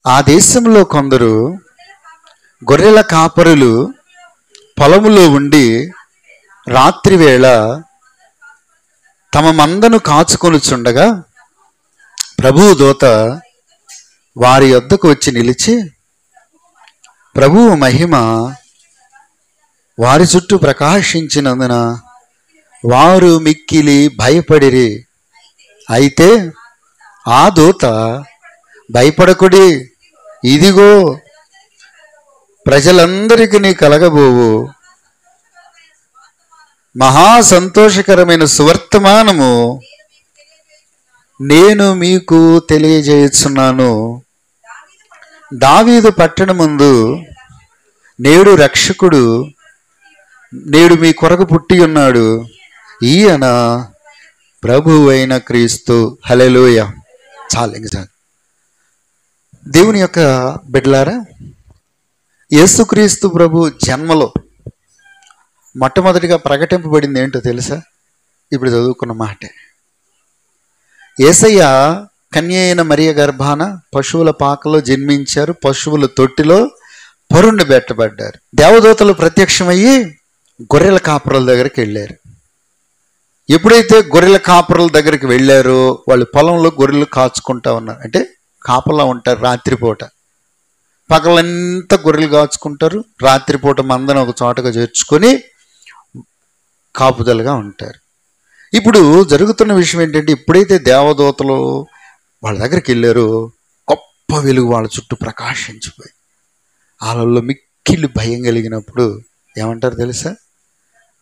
ఆ దేశంలో కొందరు గొర్రెల కాపరులు పొలములో ఉండి రాత్రివేళ తమ మందను కాచుకొనుచుండగా ప్రభువు దూత వారి యొద్దకు వచ్చి నిలిచి, ప్రభువు మహిమ వారి చుట్టూ ప్రకాశించినందున వారు మిక్కిలి భయపడిరి. అయితే ఆ దూత, భయపడకుడి, ఇదిగో ప్రజలందరికీ కలగబోవు మహా సంతోషకరమైన సువర్తమానము నేను మీకు తెలియజేయుచున్నాను. దావీదు పట్టణమందు నేడు రక్షకుడు నేడు మీ కొరకు పుట్టి ఉన్నాడు. ఈయన ప్రభువైన క్రీస్తు. హల్లెలూయ. చాలు. దేవుని యొక్క బిడ్డలారా, యేసుక్రీస్తు ప్రభు జన్మలో మొట్టమొదటిగా ప్రకటింపబడింది ఏంటో తెలుసా? ఇప్పుడు చదువుకున్న మాటే. యేసయ్య కన్య అయిన మరియ గర్భాన పశువుల పాకలో జన్మించారు. పశువుల తొట్టిలో పరుండి పెట్టబడ్డారు. దేవదూతలు ప్రత్యక్షమయ్యి గొర్రెల కాపురల దగ్గరికి వెళ్ళారు. ఎప్పుడైతే గొర్రెల కాపురల దగ్గరికి వెళ్ళారో వాళ్ళు పొలంలో గొర్రెలు కాచుకుంటా ఉన్నారు. అంటే కాపలా ఉంటారు రాత్రిపూట. పగలంతా గొర్రెలు కాచుకుంటారు, రాత్రిపూట మందను ఒక చోటగా చేర్చుకొని కాపుదలుగా ఉంటారు. ఇప్పుడు జరుగుతున్న విషయం ఏంటంటే, ఎప్పుడైతే దేవదూతలు వాళ్ళ దగ్గరికి వెళ్ళారో గొప్ప వెలుగు వాళ్ళ చుట్టూ ప్రకాశించిపోయి వాళ్ళల్లో మిక్కిలి భయం కలిగినప్పుడు ఏమంటారు తెలుసా?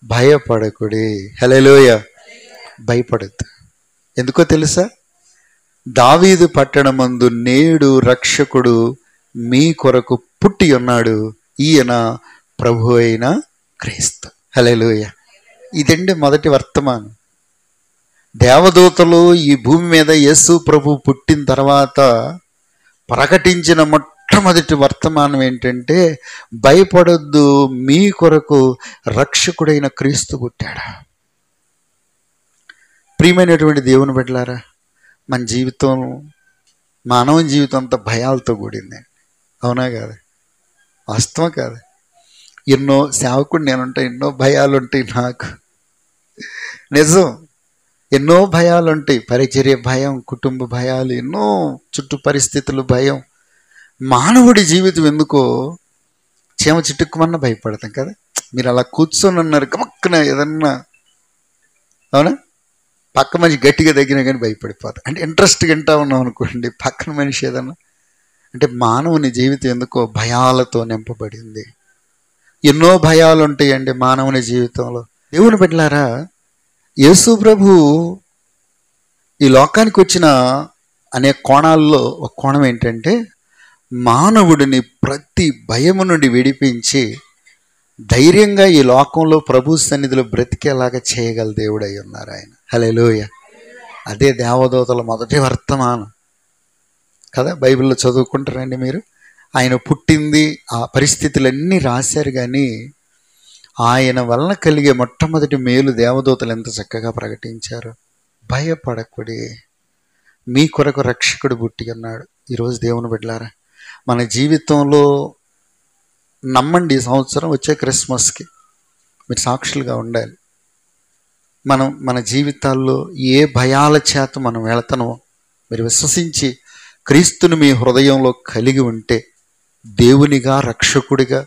భయపడకుడి. హల్లెలూయ. భయపడద్దు. ఎందుకో తెలుసా? దావీదు పట్టణమందు నేడు రక్షకుడు మీ కొరకు పుట్టి ఉన్నాడు. ఈయన ప్రభు అయిన క్రీస్తు. హల్లెలూయ. ఇదండి మొదటి వర్తమానం. దేవదూతలు ఈ భూమి మీద యేసు ప్రభు పుట్టిన తర్వాత ప్రకటించిన మొట్టమొదటి వర్తమానం ఏంటంటే, భయపడొద్దు, మీ కొరకు రక్షకుడైన క్రీస్తు పుట్టాడు. ప్రియమైనటువంటి దేవుని బిడ్డలారా, మన జీవితం, మానవ జీవితం అంతా భయాలతో కూడింది. అవునా కాదు? వాస్తవం కాదు? ఎన్నో సేవకుడు నేనుంటాయి, ఎన్నో భయాలు ఉంటాయి నాకు. నిజం, ఎన్నో భయాలు ఉంటాయి. పరిచర్య భయం, కుటుంబ భయాలు, ఎన్నో చుట్టూ పరిస్థితులు భయం. మానవుడి జీవితం ఎందుకో చీమ చిట్టుకుమన్నా భయపడతాం కదా. మీరు అలా కూర్చొని ఉన్నారు, గమక్కున ఏదన్నా, అవునా, పక్క మనిషి గట్టిగా తగ్గినా కానీ భయపడిపోతాం. అంటే ఇంట్రెస్ట్గా వింటా ఉన్నాం అనుకోండి, పక్కన మనిషి ఏదన్నా అంటే. మానవుని జీవితం ఎందుకో భయాలతో నింపబడింది. ఎన్నో భయాలు ఉంటాయండి మానవుని జీవితంలో. దేవుని బిడ్డలారా, యేసు ప్రభు ఈ లోకానికి వచ్చిన అనేక కోణాల్లో ఒక కోణం ఏంటంటే, మానవుడిని ప్రతి భయము నుండి విడిపించి ధైర్యంగా ఈ లోకంలో ప్రభు సన్నిధిలో బ్రతికేలాగా చేయగల దేవుడు అయి ఉన్నారు ఆయన. హల్లెలూయ. అదే దేవదూతల మొదటి వర్తమానం కదా. బైబిల్లో చదువుకుంటారండి మీరు. ఆయన పుట్టింది, ఆ పరిస్థితులన్నీ రాశారు. కానీ ఆయన వలన కలిగే మొట్టమొదటి మేలు దేవదూతలు ఎంత చక్కగా ప్రకటించారు. భయపడకుడి, మీ కొరకు రక్షకుడు పుట్టి అన్నాడు. ఈరోజు దేవుని బిడ్డలారా, మన జీవితంలో నమ్మండి, ఈ సంవత్సరం వచ్చే క్రిస్మస్కి మీరు సాక్షులుగా ఉండాలి. మన జీవితాల్లో ఏ భయాల చేత మనం వెళతామో మీరు విశ్వసించి క్రీస్తుని మీ హృదయంలో కలిగి ఉంటే, దేవునిగా రక్షకుడిగా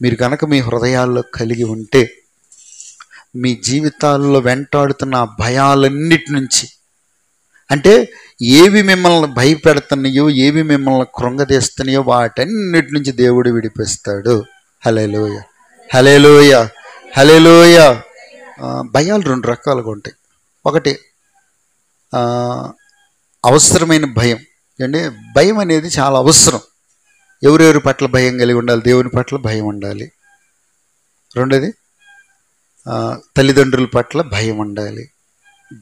మీరు కనుక మీ హృదయాల్లో కలిగి ఉంటే, మీ జీవితాల్లో వెంటాడుతున్న భయాలన్నిటి నుంచి, అంటే ఏవి మిమ్మల్ని భయపెడుతున్నాయో, ఏవి మిమ్మల్ని కృంగదీస్తున్నాయో వాటన్నిటి నుంచి దేవుడు విడిపిస్తాడు. హల్లెలూయ. హల్లెలూయ. హల్లెలూయ. భయాలు రెండు రకాలుగా ఉంటాయి. ఒకటి అవసరమైన భయం అండి. భయం అనేది చాలా అవసరం. ఎవరెవరి పట్ల భయం కలిగి ఉండాలి? దేవుని పట్ల భయం ఉండాలి. రెండోది తల్లిదండ్రుల పట్ల భయం ఉండాలి,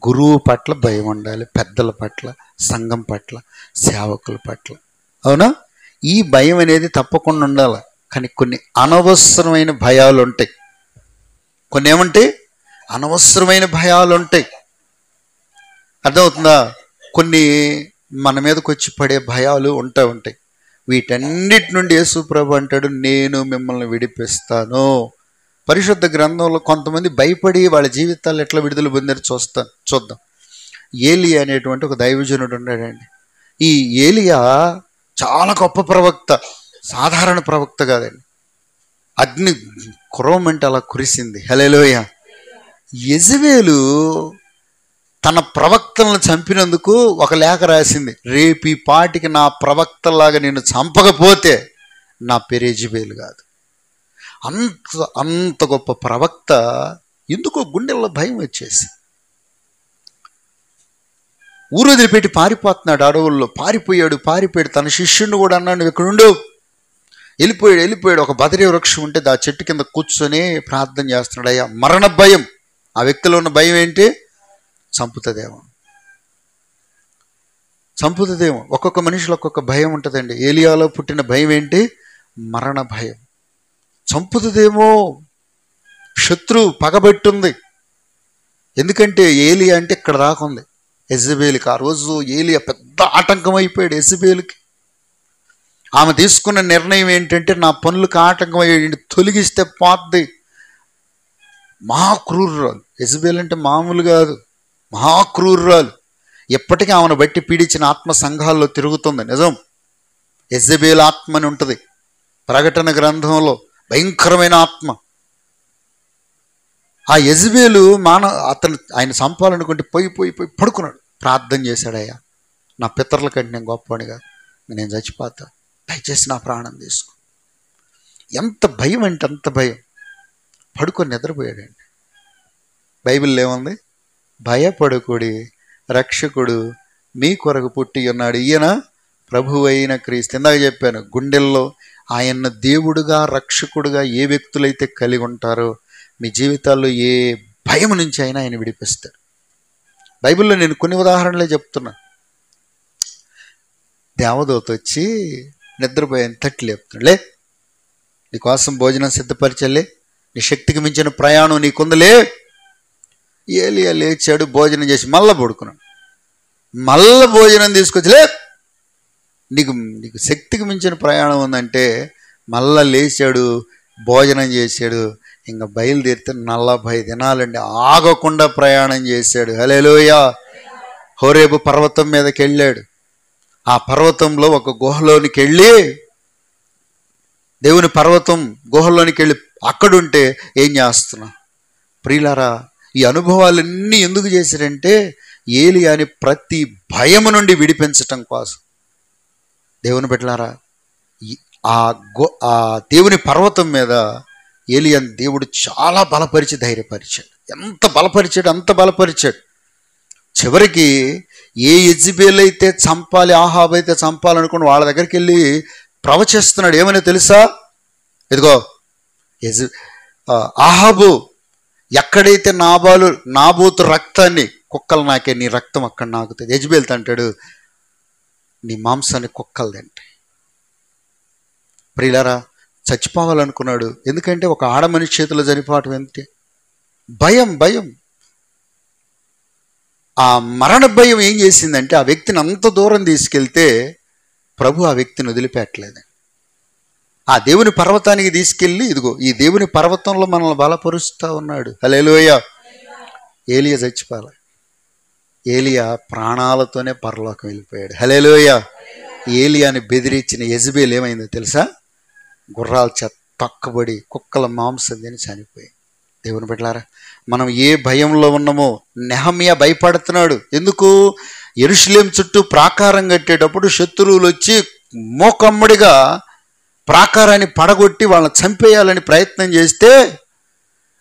గురువు పట్ల భయం ఉండాలి, పెద్దల పట్ల, సంఘం పట్ల, సేవకుల పట్ల. అవునా? ఈ భయం అనేది తప్పకుండా ఉండాలి. కానీ కొన్ని అనవసరమైన భయాలు ఉంటాయి. కొన్ని ఏమంటాయి? అనవసరమైన భయాలు ఉంటాయి. అర్థమవుతుందా? కొన్ని మన మీదకి వచ్చి పడే భయాలు ఉంటాయి. వీటన్నిటి నుండి యేసు ప్రభు అంటాడు, నేను మిమ్మల్ని విడిపిస్తాను. పరిశుద్ధ గ్రంథంలో కొంతమంది భయపడి వాళ్ళ జీవితాలు ఎట్లా విడుదల పొందారు చూద్దాం. ఏలియా అనేటువంటి ఒక దైవజనుడు ఉన్నాడండి. ఈ ఏలియా చాలా గొప్ప ప్రవక్త, సాధారణ ప్రవక్త కాదండి. అగ్ని కురవమంటే అలా కురిసింది. హల్లెలూయా. యెజబెలు తన ప్రవక్తలను చంపినందుకు ఒక లేఖ రాసింది, రేపు ఈ పాటికి నా ప్రవక్తలాగా నేను చంపకపోతే నా పేరు యెజబెలు కాదు. అంత గొప్ప ప్రవక్త ఎందుకో గుండెల్లో భయం వచ్చేసి ఊరు వదిలిపెట్టి పారిపోతున్నాడు. అడవుల్లో పారిపోయాడు. తన శిష్యుడిని కూడా అన్నాడు, ఇక్కడ ఉండు. వెళ్ళిపోయాడు. ఒక బదరీ వృక్షం ఉంటే ఆ చెట్టు కింద కూర్చొని ప్రార్థన చేస్తున్నాడు. అయ్యా, మరణ భయం. ఆ వ్యక్తిలో ఉన్న భయం ఏంటి? చంపుతుందేమో. ఒక్కొక్క మనిషిలో ఒక్కొక్క భయం ఉంటుందండి. ఏలియాలో పుట్టిన భయం ఏంటి? మరణ భయం. చంపుతుందేమో, శత్రు పగబెట్టుంది. ఎందుకంటే ఏలియా అంటే ఇక్కడ రాకుంది యెజబెలుకి. ఆ రోజు ఏలియా పెద్ద ఆటంకం అయిపోయాడు యెజబెలుకి. ఆమె తీసుకున్న నిర్ణయం ఏంటంటే, నా పనులకు ఆటంకం అయ్యాడు, తొలగిస్తే పోద్ది. మహాక్రూరురాలు యెజబెలు అంటే మామూలు కాదు, మహాక్రూరురాలు. ఎప్పటికీ ఆమెను బట్టి పీడించిన ఆత్మ సంఘాల్లో తిరుగుతుంది. నిజం, యెజబెలు ఆత్మ అని ఉంటుంది ప్రకటన గ్రంథంలో, భయంకరమైన ఆత్మ. ఆ యెజబెలు ఆయన చంపాలనుకుంటే పోయి పడుకున్నాడు. ప్రార్థన చేశాడు, అయ్యా, నా పితరుల కంటే నేను గొప్పవాడిగా, నేను చచ్చిపోతా, దయచేసి నా ప్రాణం తీసుకో. ఎంత భయం అంటే అంత భయం. పడుకొని నిద్రపోయాడండి. బైబిల్లో ఏముంది? భయపడుకుడి, రక్షకుడు మీ కొరకు పుట్టి ఉన్నాడు, ఈయన ప్రభువు అయిన క్రీస్తు. ఇందాక చెప్పాను, గుండెల్లో ఆయన దేవుడుగా రక్షకుడుగా ఏ వ్యక్తులైతే కలిగి ఉంటారో మీ జీవితాల్లో ఏ భయం నుంచి అయినా ఆయన విడిపిస్తాడు. బైబిల్లో నేను కొన్ని ఉదాహరణలే చెప్తున్నా. దేవదూత వచ్చి నిద్రపోయాను తట్టి లేపుతున్నాడు, లే, నీకోసం భోజనం సిద్ధపరచలే, నీ శక్తికి మించిన ప్రయాణం నీకుందలే. ఏలియా లేచాడు, భోజనం చేసి మళ్ళా పడుకున్నాడు. మళ్ళా భోజనం తీసుకొచ్చిలే, నీకు శక్తికి మించిన ప్రయాణం ఉందంటే మళ్ళా లేచాడు, భోజనం చేశాడు. ఇంకా బయలుదేరితే 40 దినాలండి, ఆగకుండా ప్రయాణం చేశాడు. హల్లెలూయా. హోరేబు పర్వతం మీదకి వెళ్ళాడు. ఆ పర్వతంలో ఒక గుహలోనికి వెళ్ళి, దేవుని పర్వతం గుహలోనికి వెళ్ళి అక్కడుంటే ఏం చేస్తున్నా ప్రియులారా, ఈ అనుభవాలన్నీ ఎందుకు చేశారంటే ఏలియాని ప్రతి భయము నుండి విడిపించటం కోసం. దేవుని బిడ్డలారా, ఆ దేవుని పర్వతం మీద ఏలియాని దేవుడు చాలా బలపరిచి ధైర్యపరిచాడు. ఎంత బలపరిచాడు, అంత బలపరిచాడు. చివరికి ఏ యెజబెలు అయితే చంపాలి, ఆహాబు అయితే చంపాలనుకుని వాళ్ళ దగ్గరికి వెళ్ళి ప్రవచిస్తున్నాడు. ఏమని తెలుసా? ఇదిగో ఆహాబు, ఎక్కడైతే నాబోతు రక్తాన్ని కుక్కలు నాకే, నీ రక్తం అక్కడ నాకుతుంది. యెజబెలు అంటాడు, నీ మాంసాన్ని కుక్కలు తింటాయి. ప్రియులారా, చచ్చిపోవాలనుకున్నాడు. ఎందుకంటే ఒక ఆడ మనిషి చేతిలో చనిపోవటం ఏంటి? భయం. ఆ మరణ భయం ఏం చేసిందంటే ఆ వ్యక్తిని అంత దూరం తీసుకెళ్తే ప్రభు ఆ వ్యక్తిని వదిలిపెట్టలేదు. ఆ దేవుని పర్వతానికి తీసుకెళ్ళి, ఇదిగో ఈ దేవుని పర్వతంలో మనల్ని బలపరుస్తూ ఉన్నాడు. హల్లెలూయా. ఏలియా చచ్చిపోవాలి. ఏలియా ప్రాణాలతోనే పరలోకం వెళ్ళిపోయాడు. హల్లెలూయా. ఏలియాని బెదిరించిన యెజబెలు ఏమైందో తెలుసా? గుర్రాల చేత తక్కబడి కుక్కల మాంసం తిని చనిపోయి. దేవుని బిడ్డలారా, మనం ఏ భయంలో ఉన్నామో, నెహమ్యా భయపడుతున్నాడు. ఎందుకు? యెరూషలేం చుట్టూ ప్రాకారం కట్టేటప్పుడు శత్రువులు వచ్చి మోకమ్మడిగా ప్రాకారాన్ని పడగొట్టి వాళ్ళని చంపేయాలని ప్రయత్నం చేస్తే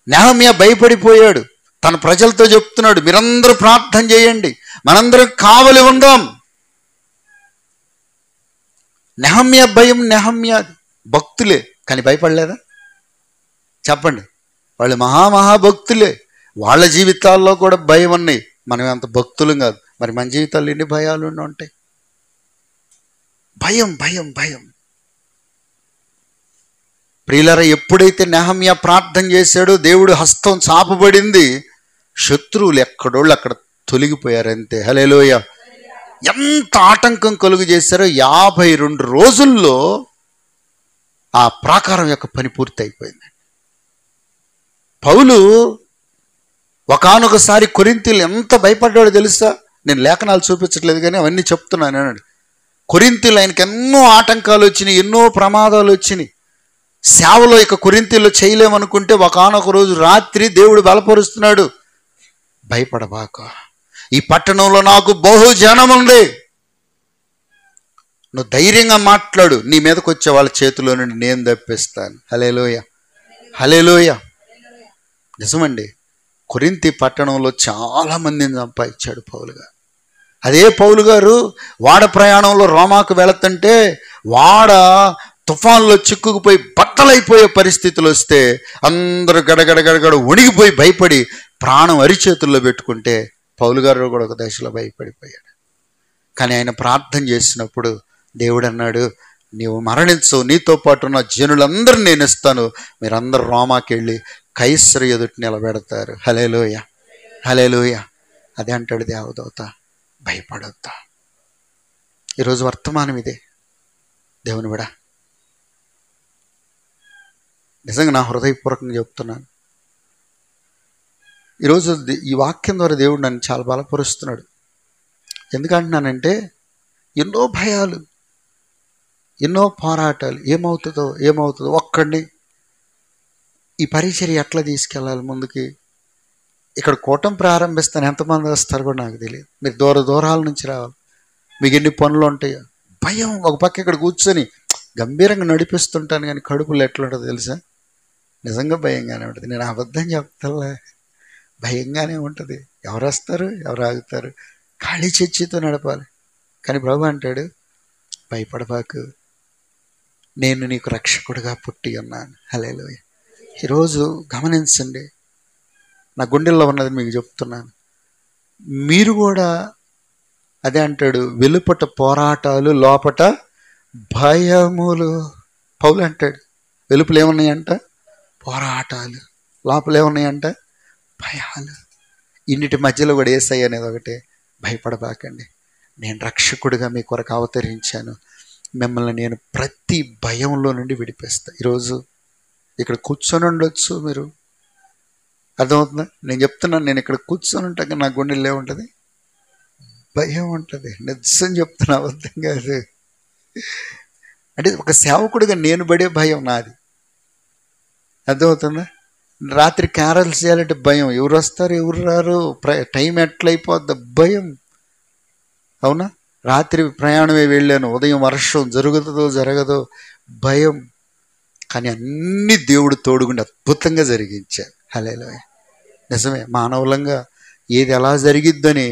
నెహమ్యా భయపడిపోయాడు. తన ప్రజలతో చెప్తున్నాడు, మీరందరూ ప్రార్థన చేయండి, మనందరం కావలి ఉందాం. నెహమ్యా భయం, నెహమ్యా భక్తులే, కానీ భయపడలేదా? చెప్పండి. వాళ్ళు మహాభక్తులే, వాళ్ళ జీవితాల్లో కూడా భయం ఉన్నాయి. మనం అంత భక్తులం కాదు. మరి మన జీవితాల్లో ఎన్ని భయాలు ఉంటాయి? భయం. ప్రియులారా, ఎప్పుడైతే నెహమ్యా ప్రార్థన చేశాడో దేవుడు హస్తం చాపబడింది. శత్రువులు ఎక్కడోళ్ళు అక్కడ తొలగిపోయారంతే. హల్లెలూయా. ఎంత ఆటంకం కలుగు చేశారో 52 రోజుల్లో ఆ ప్రాకారం యొక్క పని పూర్తి అయిపోయింది. పౌలు ఒకానొకసారి కొరింథీయులు ఎంత భయపడ్డాడో తెలుసా? నేను లేఖనాలు చూపించట్లేదు కానీ అవన్నీ చెప్తున్నాను అన్నాడు. కొరింథీయులు ఆయనకి ఎన్నో ఆటంకాలు వచ్చినాయి, ఎన్నో ప్రమాదాలు వచ్చినాయి. సేవలో ఇక కొరింథీయులు చేయలేమనుకుంటే ఒకానొక రోజు రాత్రి దేవుడు బలపరుస్తున్నాడు, భయపడబాక, ఈ పట్టణంలో నాకు బహుజనం ఉంది, నువ్వు ధైర్యంగా మాట్లాడు, నీ మీదకి వచ్చే వాళ్ళ చేతిలో నుండి నేను తప్పిస్తాను. హల్లెలూయా, హల్లెలూయా. నిజమండి, కొరింథీ పట్టణంలో చాలా మందిని సంపాదించాడు పౌలు గారు. అదే పౌలు గారు వాడ ప్రయాణంలో రోమాకు వెళుతుంటే వాడ తుఫాన్లో చిక్కుకుపోయి బట్టలైపోయే పరిస్థితులు వస్తే అందరూ గడగడగడగడ వణిగిపోయి భయపడి ప్రాణం అరిచేతుల్లో పెట్టుకుంటే పౌలు గారు కూడా ఒక దశలో భయపడిపోయాడు. కానీ ఆయన ప్రార్థన చేసినప్పుడు దేవుడు అన్నాడు, నీవు మరణించవు, నీతో పాటు ఉన్న జనులందరూ నేను ఇస్తాను, మీరందరూ రోమాకి వెళ్ళి కైసరు ఎదుటి నిలబెడతారు. హల్లెలూయా, హల్లెలూయా. అదే అంటాడు దేవదూత, భయపడొద్దా. ఈరోజు వర్తమానం ఇదే. దేవుని విడా నిజంగా నా హృదయపూర్వకంగా చెప్తున్నాను. ఈరోజు ఈ వాక్యం ద్వారా దేవుడు నన్ను చాలా బలపరుస్తున్నాడు. ఎందుకంటున్నానంటే ఎన్నో భయాలు, ఎన్నో పోరాటాలు, ఏమవుతుందో ఒక్కడిని ఈ పరిచర్య ఎట్లా తీసుకెళ్ళాలి ముందుకి. ఇక్కడ కూటం ప్రారంభిస్తాను, ఎంతమంది వస్తారు కూడా నాకు తెలియదు. మీరు దూరాల నుంచి రావాలి, మీకు ఎన్ని పనులు ఉంటాయో. భయం. ఒక పక్క ఇక్కడ కూర్చొని గంభీరంగా నడిపిస్తుంటాను కానీ కడుపులో ఎట్లుంటుందో తెలుసా? నిజంగా భయంగానే ఉంటుంది. నేను అబద్ధం చెప్తాలే, భయంగానే ఉంటుంది. ఎవరు వస్తారు, ఎవరు ఆగుతారు, ఖాళీ చర్చితో నడపాలి. కానీ ప్రభు అంటాడు, భయపడబాకు, నేను నీకు రక్షకుడిగా పుట్టి ఉన్నాను. హల్లెలూయా. ఈరోజు గమనించండి, నా గుండెల్లో ఉన్నది మీకు చెప్తున్నాను. మీరు కూడా అదే అంటాడు, వెలుపట పోరాటాలు, లోపట భయములు. పౌలు అంటాడు, వెలుపలు ఏమున్నాయంట? పోరాటాలు, లోపల ఏమున్నాయంట? భయాలు. ఇన్నిటి మధ్యలో కూడా యేసయ్య అనేది ఒకటే, భయపడబాకండి, నేను రక్షకుడిగా మీ కొరకు అవతరించాను, మిమ్మల్ని నేను ప్రతి భయంలో నుండి విడిపిస్తా. ఈరోజు ఇక్కడ కూర్చొని ఉండొచ్చు, మీరు అర్థమవుతుందా? నేను చెప్తున్నాను, నేను ఇక్కడ కూర్చొని ఉంటాక నా గుండెల్లో ఏముంటుంది? భయం ఉంటుంది. నిజం చెప్తున్నా, అబద్ధం కాదు. అంటే ఒక సేవకుడిగా నేను పడే భయం నాది. అర్థమవుతుందా? రాత్రి క్యారల్స్ చేయాలంటే భయం, ఎవరు వస్తారు ఎవరు రారు, టైం ఎట్లయిపోద్ది, భయం. అవునా? రాత్రి ప్రయాణమే వెళ్ళాను, ఉదయం వర్షం జరుగుతుందో జరగదో, భయం. కానీ అన్ని దేవుడు తోడుగుండి అద్భుతంగా జరిగించారు. హల్లెలూయా. నిజమే, మానవులంగా ఏది ఎలా జరిగిద్దని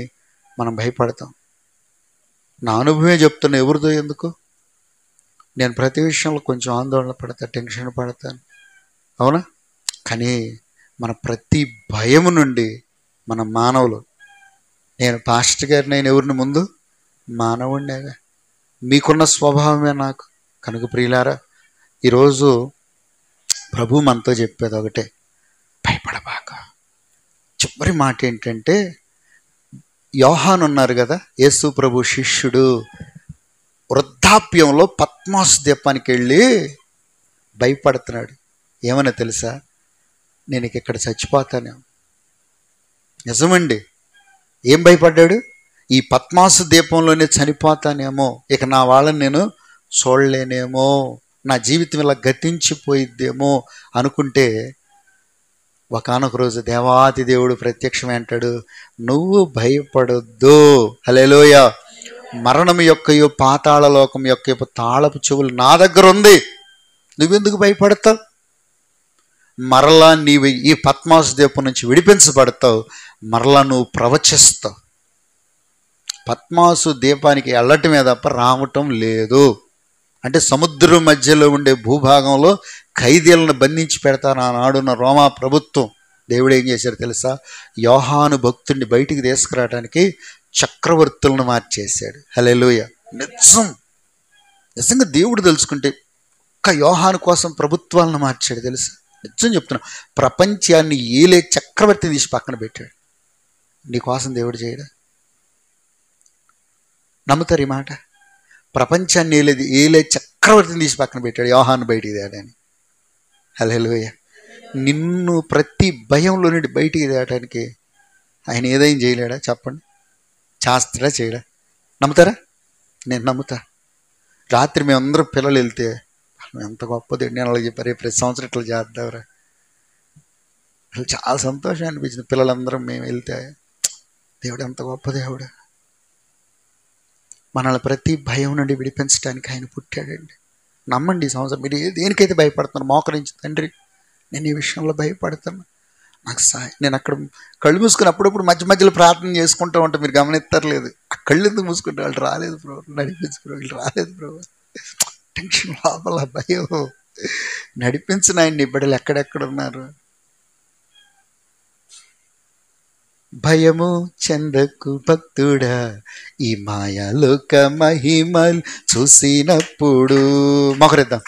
మనం భయపడతాం. నా అనుభవమే చెప్తున్నా, ఎవరిదో ఎందుకు. నేను ప్రతి విషయంలో కొంచెం ఆందోళన పడతా, టెన్షన్ పడతాను, అవునా? కానీ మన ప్రతి భయము నుండి మన మానవులు, నేను పాస్టర్ గారిని, నేను ఎవరిని ముందు మానవుడినేగా, మీకున్న స్వభావమే నాకు. కనుక ప్రియులారా, ఈరోజు ప్రభు మనతో చెప్పేది ఒకటే, భయపడబాక. చివరి మాట ఏంటంటే, యోహాను ఉన్నారు కదా, యేసు ప్రభు శిష్యుడు, వృద్ధాప్యంలో పద్మాసు ద్వీపానికి వెళ్ళి భయపడుతున్నాడు. ఏమన్నా తెలుసా? నేను ఇక్కడ చచ్చిపోతాను. నిజమండి. ఏం భయపడ్డాడు? ఈ పద్మాసు ద్వీపంలోనే చనిపోతానేమో, ఇక నా వాళ్ళని నేను చూడలేనేమో, నా జీవితం ఇలా గతించిపోయిద్దేమో అనుకుంటే, ఒకానొక రోజు దేవాది దేవుడు ప్రత్యక్షమే అంటాడు, నువ్వు భయపడొద్దు. హల్లెలూయా. మరణం యొక్కయు పాతాళ లోకం యొక్క తాళపు చెవులు నా దగ్గర ఉంది, నువ్వెందుకు భయపడతావు? మరలా నీవు ఈ పద్మాసు ద్వీపం నుంచి విడిపించబడతావు, మరలా నువ్వు ప్రవచిస్తావు. పద్మాసు ద్వీపానికి వెళ్ళటమే తప్ప రావటం లేదు. అంటే సముద్రం మధ్యలో ఉండే భూభాగంలో ఖైదీలను బంధించి పెడతారు ఆనాడున్న రోమా ప్రభుత్వం. దేవుడు ఏం చేశారు తెలుసా? యోహాను భక్తుడిని బయటికి తీసుకురావడానికి చక్రవర్తులను మార్చేశాడు. హల్లెలూయా. నిజంగా దేవుడు తెలుసుకుంటే ఒక్క యోహాను కోసం ప్రభుత్వాలను మార్చాడు తెలుసా? నిజం చెప్తున్నా, ప్రపంచాన్ని ఏలే చక్రవర్తిని తీసి పక్కన పెట్టాడు. నీకోసం దేవుడు చేయడా? నమ్ముతారు ఈ మాట? ప్రపంచాన్ని ఏలే చక్రవర్తిని తీసి పక్కన పెట్టాడు, యోహాను బయటికి తేడానికి. హల్లెలూయా. నిన్ను ప్రతి భయంలో నుండి బయటికి తేయడానికి ఆయన ఏదైనా చేయలేడా? చెప్పండి. చేస్తాడా? చేయడా? నమ్ముతారా? నేను నమ్ముతా. రాత్రి మేమందరం పిల్లలు వెళ్తే ఎంత గొప్పది, నేను అలాగే చెప్పారు, ప్రతి సంవత్సరం ఇట్లా చేద్దాంరా. అసలు చాలా సంతోషం అనిపించింది. పిల్లలందరం మేము వెళ్తే, దేవుడు ఎంత గొప్ప దేవుడు, మనల్ని ప్రతి భయం నుండి విడిపించడానికి ఆయన పుట్టాడండి. నమ్మండి. ఈ సంవత్సరం మీరు దేనికైతే భయపడుతున్నారు, మోకరించి తండ్రి నేను ఈ విషయంలో భయపడుతున్నా, నాకు సాయం. నేను అక్కడ కళ్ళు మూసుకుని అప్పుడప్పుడు మధ్యలో ప్రార్థన చేసుకుంటూ ఉంటాను. మీరు గమనిస్తలేదు, ఆ కళ్ళు ఎందుకు మూసుకుంటే వాళ్ళు రాలేదు బ్రో, నడిపించు బ్రో, వీళ్ళు రాలేదు బ్రో, టెన్షన్, లోపల భయం. నడిపించిన ఆయన బిడ్డలు ఎక్కడెక్కడున్నారు? భయము చెందకు భక్తుడా, ఈ మాయాలోక మహిమలు చూసినప్పుడు. మొకరిద్దాం.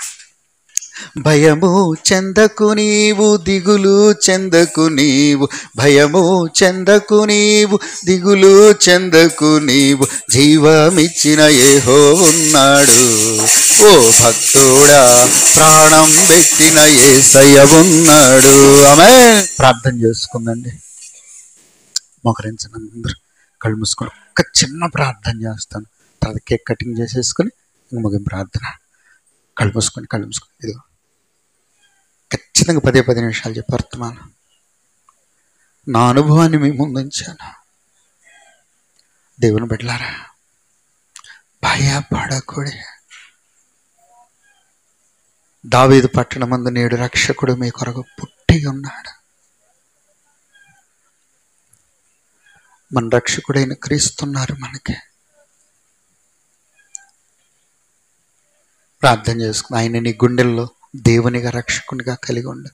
భయము చెందకు నీవు, దిగులు చెందకు నీవు, భయము చెందకు నీవు, దిగులు చెందకు నీవు, జీవమిచ్చిన యెహోవా ఉన్నాడు. ఓ భక్తుడా, ప్రాణం పెట్టిన యేసయ్య ఉన్నాడు. ఆమేన్. ప్రార్థన చేసుకుందండి. మోకరించండి అందరూ, కళ్ళు మూసుకొని ఒక్క చిన్న ప్రార్థన చేస్తాను. తర్వాత కేక్ కటింగ్ చేసేసుకొని ఇంక ముగింపు ప్రార్థన. కళ్ళు మూసుకొని ఇదిగో ఖచ్చితంగా 10 నిమిషాలు చెప్పి వర్తమానం నా అనుభవాన్ని మీ ముందుంచాను. దేవుని బిడ్డలారా, భయపడకూడే. దావీదు పట్టణమందు నేడు రక్షకుడు మీ కొరకు పుట్టి ఉన్నాడు. మన రక్షకుడైన క్రీస్తున్నారు మనకి. ప్రార్థన చేసుకుని ఆయన నీ గుండెల్లో దేవునిగా రక్షకునిగా కలిగి ఉండు.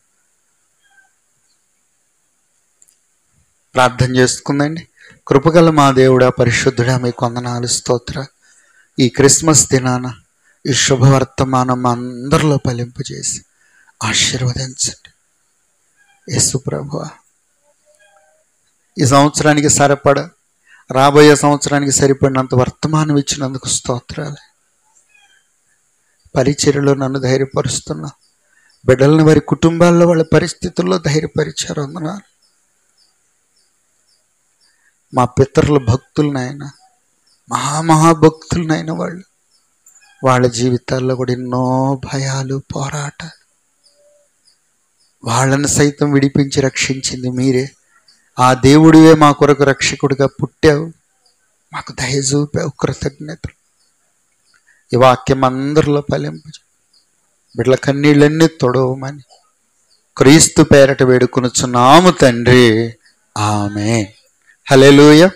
ప్రార్థన చేసుకుందండి. కృపగల మా దేవుడా, పరిశుద్ధుడా, మీకు వందనాలు, స్తోత్ర. ఈ క్రిస్మస్ దినాన ఈ శుభవర్తమానం మా అందరిలో ఫలింపజేసి ఆశీర్వదించండి యేసు ప్రభువా. ఈ సంవత్సరానికి సరిపడ, రాబోయే సంవత్సరానికి సరిపడినంత వర్తమానం ఇచ్చినందుకు స్తోత్రాలు. పరిచర్యలో నన్ను ధైర్యపరుస్తున్నా బిడ్డలను వారి కుటుంబాల్లో వాళ్ళ పరిస్థితుల్లో ధైర్యపరిచారు. వందనాలు. మా పితరుల భక్తులనైన, మహాభక్తులనైన వాళ్ళ జీవితాల్లో కూడా ఎన్నో భయాలు, పోరాటాలు. వాళ్ళని సైతం విడిపించి రక్షించింది మీరే. ఆ దేవుడివే మా కొరకు రక్షకుడిగా పుట్టావు, మాకు దయ చూపావు. కృతజ్ఞతలు. ఈ వాక్యం అందరిలో ఫలింపు, బిడ్డల కన్నీళ్ళన్నీ తొడవమని క్రీస్తు పేరట వేడుకొనుచున్నాము తండ్రి. ఆమేన్. హల్లెలూయా.